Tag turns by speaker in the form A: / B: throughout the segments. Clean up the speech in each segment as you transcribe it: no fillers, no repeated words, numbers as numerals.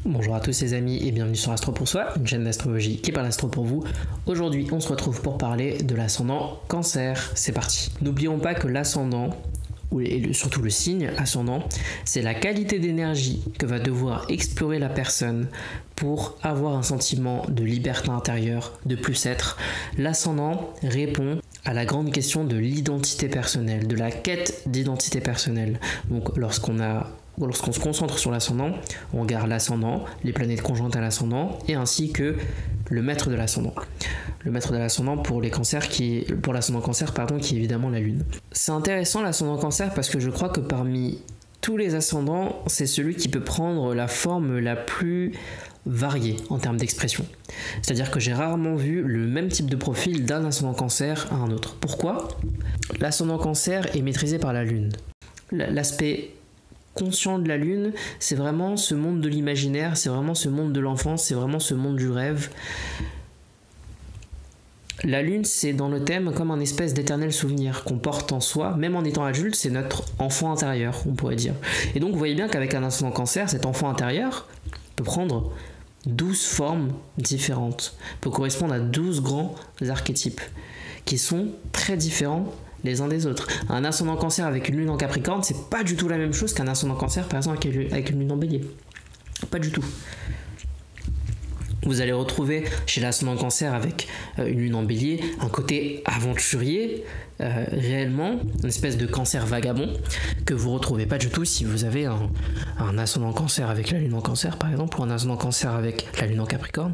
A: Bonjour à tous les amis et bienvenue sur Astro pour Soi, une chaîne d'astrologie qui parle astro pour vous. Aujourd'hui, on se retrouve pour parler de l'ascendant Cancer. C'est parti. N'oublions pas que l'ascendant, et surtout le signe ascendant, c'est la qualité d'énergie que va devoir explorer la personne pour avoir un sentiment de liberté intérieure, de plus être. L'ascendant répond à la grande question de l'identité personnelle, de la quête d'identité personnelle. Donc lorsqu'on se concentre sur l'ascendant, on regarde l'ascendant, les planètes conjointes à l'ascendant, et ainsi que le maître de l'ascendant. Le maître de l'ascendant pour l'ascendant Cancer, qui est évidemment la Lune. C'est intéressant l'ascendant Cancer parce que je crois que parmi tous les ascendants, c'est celui qui peut prendre la forme la plus variée en termes d'expression. C'est-à-dire que j'ai rarement vu le même type de profil d'un ascendant Cancer à un autre. Pourquoi ? L'ascendant Cancer est maîtrisé par la Lune. L'aspect conscient de la Lune, c'est vraiment ce monde de l'imaginaire, c'est vraiment ce monde de l'enfance, c'est vraiment ce monde du rêve. La Lune, c'est dans le thème comme un espèce d'éternel souvenir qu'on porte en soi, même en étant adulte, c'est notre enfant intérieur, on pourrait dire. Et donc vous voyez bien qu'avec un ascendant Cancer, cet enfant intérieur peut prendre 12 formes différentes, peut correspondre à 12 grands archétypes qui sont très différents les uns des autres. Un ascendant Cancer avec une lune en Capricorne, c'est pas du tout la même chose qu'un ascendant Cancer par exemple avec une lune en Bélier. Pas du tout. Vous allez retrouver chez l'ascendant Cancer avec une lune en Bélier un côté aventurier, réellement, une espèce de Cancer vagabond que vous retrouvez pas du tout si vous avez un ascendant Cancer avec la lune en Cancer par exemple, ou un ascendant Cancer avec la lune en Capricorne,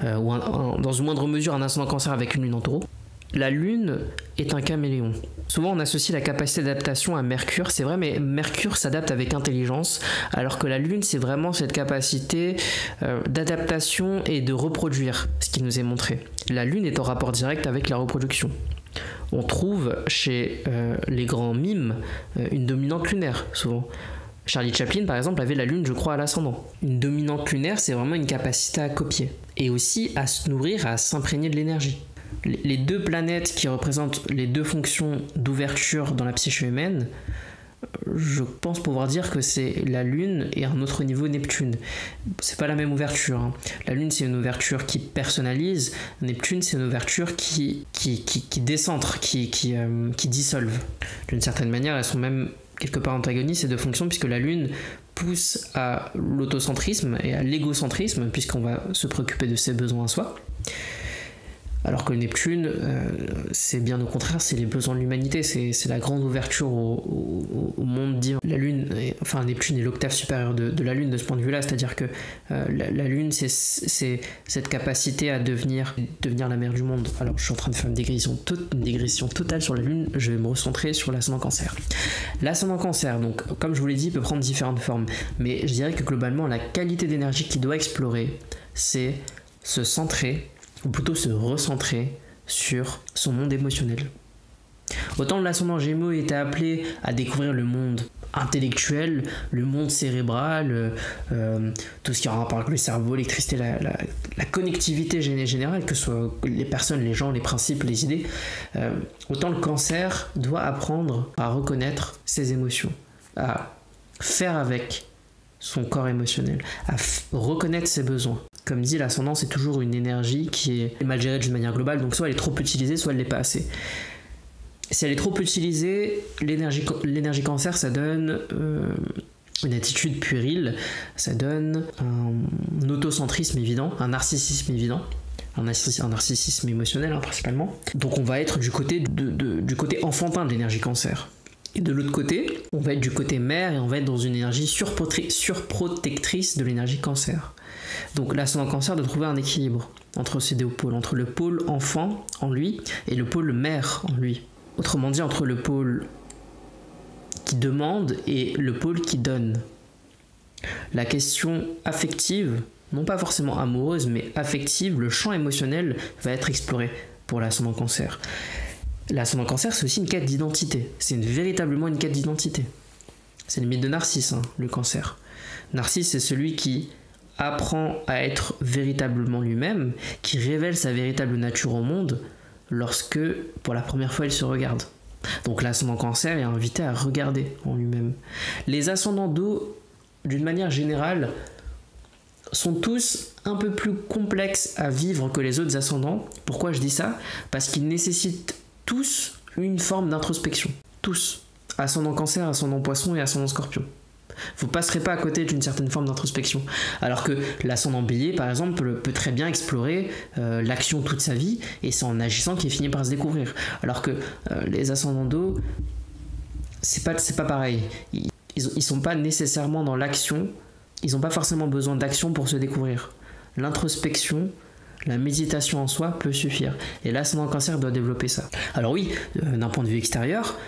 A: ou dans une moindre mesure un ascendant Cancer avec une lune en Taureau. La Lune est un caméléon. Souvent on associe la capacité d'adaptation à Mercure, c'est vrai, mais Mercure s'adapte avec intelligence, alors que la Lune c'est vraiment cette capacité d'adaptation et de reproduire ce qui nous est montré. La Lune est en rapport direct avec la reproduction. On trouve chez les grands mimes une dominante lunaire, souvent. Charlie Chaplin, par exemple, avait la Lune, je crois, à l'ascendant. Une dominante lunaire, c'est vraiment une capacité à copier, et aussi à se nourrir, à s'imprégner de l'énergie. Les deux planètes qui représentent les deux fonctions d'ouverture dans la psyché humaine, je pense pouvoir dire que c'est la Lune et à un autre niveau Neptune. C'est pas la même ouverture, hein. La Lune c'est une ouverture qui personnalise, Neptune c'est une ouverture qui décentre, qui dissolve. D'une certaine manière, elles sont même quelque part antagonistes ces deux fonctions, puisque la Lune pousse à l'autocentrisme et à l'égocentrisme, puisqu'on va se préoccuper de ses besoins à soi. Alors que Neptune, c'est bien au contraire, c'est les besoins de l'humanité, c'est la grande ouverture au monde divin. La Lune, Neptune est l'octave supérieure de la Lune de ce point de vue-là, c'est-à-dire que la Lune, c'est cette capacité à devenir la mère du monde. Alors je suis en train de faire une dégression totale sur la Lune, je vais me recentrer sur l'ascendant Cancer. L'ascendant Cancer, donc comme je vous l'ai dit, peut prendre différentes formes, mais je dirais que globalement, la qualité d'énergie qu'il doit explorer, c'est se centrer, ou plutôt se recentrer sur son monde émotionnel. Autant l'ascendant Gémeaux était appelé à découvrir le monde intellectuel, le monde cérébral, tout ce qui a un rapport avec le cerveau, l'électricité, la connectivité générale, que ce soit les personnes, les gens, les principes, les idées, autant le Cancer doit apprendre à reconnaître ses émotions, à faire avec son corps émotionnel, à reconnaître ses besoins. Comme dit, l'ascendant, c'est toujours une énergie qui est mal gérée d'une manière globale, donc soit elle est trop utilisée, soit elle l'est pas assez. Si elle est trop utilisée, l'énergie Cancer, ça donne une attitude puérile, ça donne un autocentrisme évident, un narcissisme évident, un narcissisme émotionnel principalement. Donc on va être du côté enfantin de l'énergie Cancer. Et de l'autre côté, on va être du côté mère et on va être dans une énergie surprotectrice de l'énergie Cancer. Donc l'ascendant Cancer doit trouver un équilibre entre ces deux pôles, entre le pôle enfant en lui et le pôle mère en lui. Autrement dit, entre le pôle qui demande et le pôle qui donne. La question affective, non pas forcément amoureuse, mais affective, le champ émotionnel va être exploré pour l'ascendant Cancer. L'ascendant Cancer, c'est aussi une quête d'identité. C'est véritablement une quête d'identité. C'est le mythe de Narcisse, le Cancer. Narcisse, c'est celui qui apprend à être véritablement lui-même, qui révèle sa véritable nature au monde lorsque, pour la première fois, il se regarde. Donc l'ascendant Cancer est invité à regarder en lui-même. Les ascendants d'eau, d'une manière générale, sont tous un peu plus complexes à vivre que les autres ascendants. Pourquoi je dis ça? Parce qu'ils nécessitent tous une forme d'introspection. Tous. Ascendant Cancer, ascendant Poisson et ascendant Scorpion. Vous passerez pas à côté d'une certaine forme d'introspection. Alors que l'ascendant Bélier, par exemple, peut très bien explorer l'action toute sa vie, et c'est en agissant qu'il finit par se découvrir. Alors que les ascendants d'eau, c'est pas pareil. Ils sont pas nécessairement dans l'action, ils n'ont pas forcément besoin d'action pour se découvrir. L'introspection, la méditation en soi peut suffire. Et l'ascendant Cancer doit développer ça. Alors oui, d'un point de vue extérieur,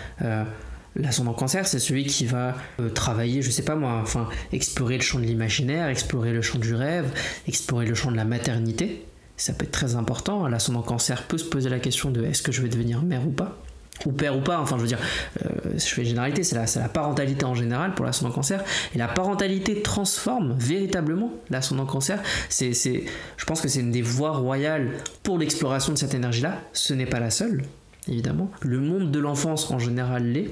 A: l'ascendant Cancer, c'est celui qui va travailler, je sais pas moi, enfin, explorer le champ de l'imaginaire, explorer le champ du rêve, explorer le champ de la maternité. Ça peut être très important. L'ascendant Cancer peut se poser la question de est-ce que je vais devenir mère ou pas, ou père ou pas, enfin je veux dire, je fais généralité, c'est la parentalité en général pour l'ascendant Cancer, et la parentalité transforme véritablement l'ascendant Cancer. Je pense que c'est une des voies royales pour l'exploration de cette énergie-là. Ce n'est pas la seule, évidemment. Le monde de l'enfance en général l'est.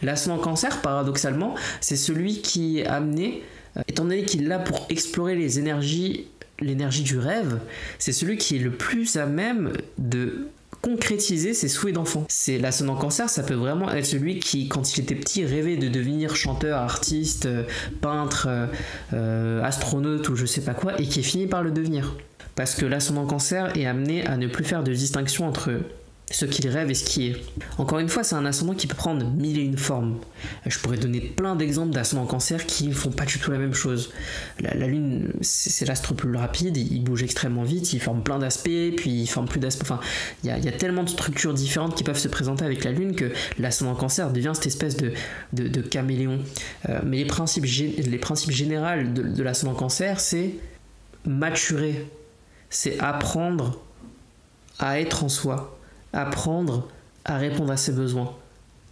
A: L'ascendant Cancer, paradoxalement, c'est celui qui est amené, étant donné qu'il est là pour explorer l'énergie du rêve, c'est celui qui est le plus à même de concrétiser ses souhaits d'enfant. C'est l'ascendant Cancer, ça peut vraiment être celui qui, quand il était petit, rêvait de devenir chanteur, artiste, peintre, astronaute ou je sais pas quoi, et qui finit par le devenir. Parce que l'ascendant Cancer est amené à ne plus faire de distinction entre ce qu'il rêve et ce qui est. Encore une fois, c'est un ascendant qui peut prendre 1001 formes. Je pourrais donner plein d'exemples d'ascendants Cancer qui ne font pas du tout la même chose. La Lune, c'est l'astre plus rapide, il bouge extrêmement vite, il forme plein d'aspects, puis il forme plus d'aspects. Enfin, il y a tellement de structures différentes qui peuvent se présenter avec la Lune que l'ascendant Cancer devient cette espèce de caméléon. Mais les principes généraux de l'ascendant Cancer, c'est maturer, c'est apprendre à être en soi, apprendre à répondre à ses besoins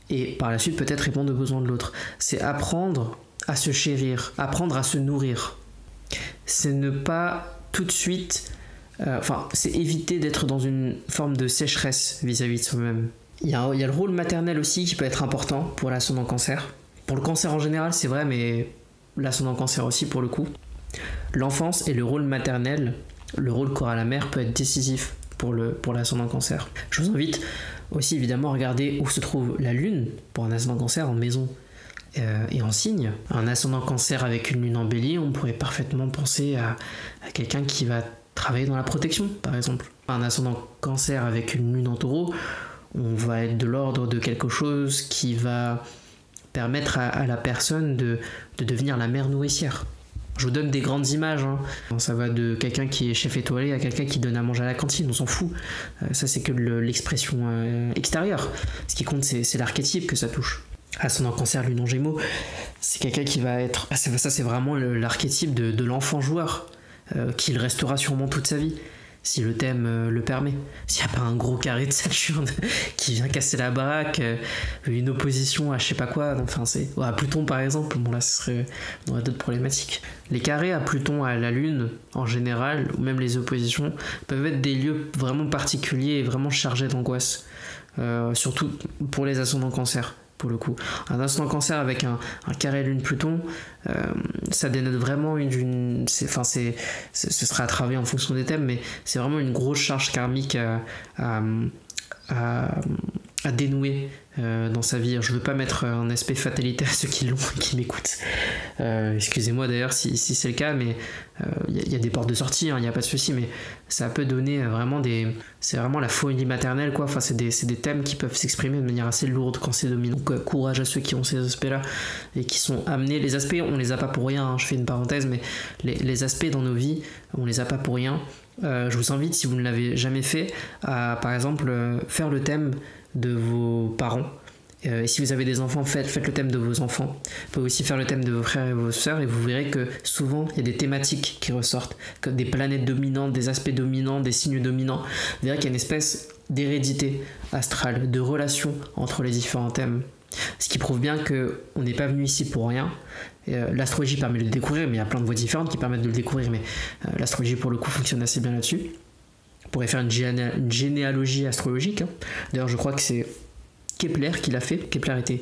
A: et par la suite peut-être répondre aux besoins de l'autre. C'est apprendre à se chérir, apprendre à se nourrir. C'est ne pas tout de suite, c'est éviter d'être dans une forme de sécheresse vis-à-vis de soi-même. Il y a le rôle maternel aussi qui peut être important pour l'ascendant Cancer. Pour le Cancer en général, c'est vrai, mais l'ascendant Cancer aussi pour le coup. L'enfance et le rôle maternel, le rôle corps à la mère peut être décisif pour l'ascendant Cancer. Je vous invite aussi évidemment à regarder où se trouve la Lune pour un ascendant Cancer en maison et en signe. Un ascendant Cancer avec une Lune en Bélier, on pourrait parfaitement penser à quelqu'un qui va travailler dans la protection, par exemple. Un ascendant Cancer avec une Lune en Taureau, on va être de l'ordre de quelque chose qui va permettre à la personne de devenir la mère nourricière. Je vous donne des grandes images, hein. Ça va de quelqu'un qui est chef étoilé à quelqu'un qui donne à manger à la cantine, on s'en fout. Ça c'est que l'expression extérieure. Ce qui compte c'est l'archétype que ça touche. Ascendant Cancer, Lune en Gémeaux, c'est quelqu'un qui va être... Ça c'est vraiment l'archétype de l'enfant joueur, qui le restera sûrement toute sa vie. Si le thème le permet. S'il n'y a pas un gros carré de Saturne qui vient casser la baraque, une opposition à je sais pas quoi, enfin à Pluton par exemple, bon là on aurait d'autres problématiques. Les carrés à Pluton, à la Lune en général, ou même les oppositions, peuvent être des lieux vraiment particuliers et vraiment chargés d'angoisse. Surtout pour les ascendants Cancer. Pour le coup, un ascendant Cancer avec un carré Lune Pluton, ça dénote vraiment ce sera à travailler en fonction des thèmes, mais c'est vraiment une grosse charge karmique à dénouer dans sa vie. Je veux pas mettre un aspect fatalité à ceux qui l'ont et qui m'écoutent. Excusez-moi d'ailleurs si c'est le cas, mais il y a des portes de sortie, il n'y a pas de souci, mais ça peut donner vraiment c'est vraiment la folie maternelle, quoi. Enfin, c'est des thèmes qui peuvent s'exprimer de manière assez lourde quand c'est dominant. Donc courage à ceux qui ont ces aspects-là et qui sont amenés. Les aspects, on les a pas pour rien, hein, je fais une parenthèse, mais les aspects dans nos vies, on les a pas pour rien. Je vous invite, si vous ne l'avez jamais fait, à par exemple faire le thème de vos parents. Si vous avez des enfants, faites le thème de vos enfants. Vous pouvez aussi faire le thème de vos frères et vos sœurs, et vous verrez que souvent il y a des thématiques qui ressortent, comme des planètes dominantes, des aspects dominants, des signes dominants. Vous verrez qu'il y a une espèce d'hérédité astrale, de relation entre les différents thèmes. Ce qui prouve bien qu'on n'est pas venu ici pour rien. L'astrologie permet de le découvrir, mais il y a plein de voies différentes qui permettent de le découvrir, mais l'astrologie pour le coup fonctionne assez bien là-dessus. On pourrait faire une généalogie astrologique, hein. D'ailleurs je crois que c'est Kepler qui l'a fait. Kepler était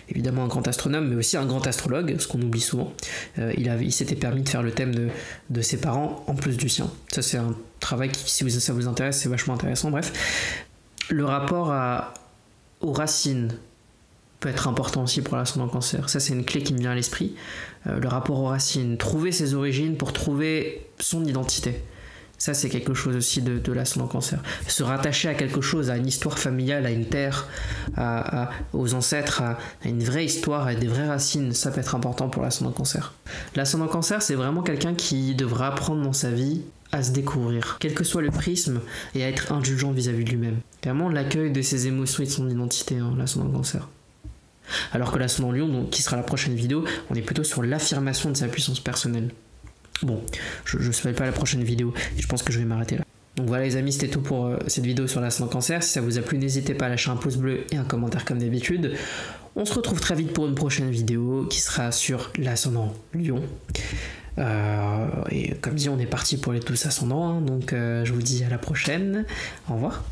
A: évidemment un grand astronome, mais aussi un grand astrologue, ce qu'on oublie souvent. Il s'était permis de faire le thème de ses parents en plus du sien. Ça, c'est un travail qui, si ça vous intéresse, c'est vachement intéressant. Bref, le rapport aux racines peut être important aussi pour l'ascendant Cancer. Ça, c'est une clé qui me vient à l'esprit. Le rapport aux racines, trouver ses origines pour trouver son identité. Ça, c'est quelque chose aussi de l'ascendant Cancer. Se rattacher à quelque chose, à une histoire familiale, à une terre, aux ancêtres, à une vraie histoire, à des vraies racines, ça peut être important pour l'ascendant Cancer. L'ascendant Cancer, c'est vraiment quelqu'un qui devra apprendre dans sa vie à se découvrir, quel que soit le prisme, et à être indulgent vis-à-vis de lui-même. Vraiment l'accueil de ses émotions et de son identité, l'ascendant Cancer. Alors que l'ascendant Lion, donc, qui sera la prochaine vidéo, on est plutôt sur l'affirmation de sa puissance personnelle. Bon, je ne spoil pas la prochaine vidéo, et je pense que je vais m'arrêter là. Donc voilà les amis, c'était tout pour cette vidéo sur l'ascendant Cancer. Si ça vous a plu, n'hésitez pas à lâcher un pouce bleu et un commentaire comme d'habitude. On se retrouve très vite pour une prochaine vidéo qui sera sur l'ascendant Lion. Et comme dit, on est parti pour les 12 ascendants, donc je vous dis à la prochaine. Au revoir.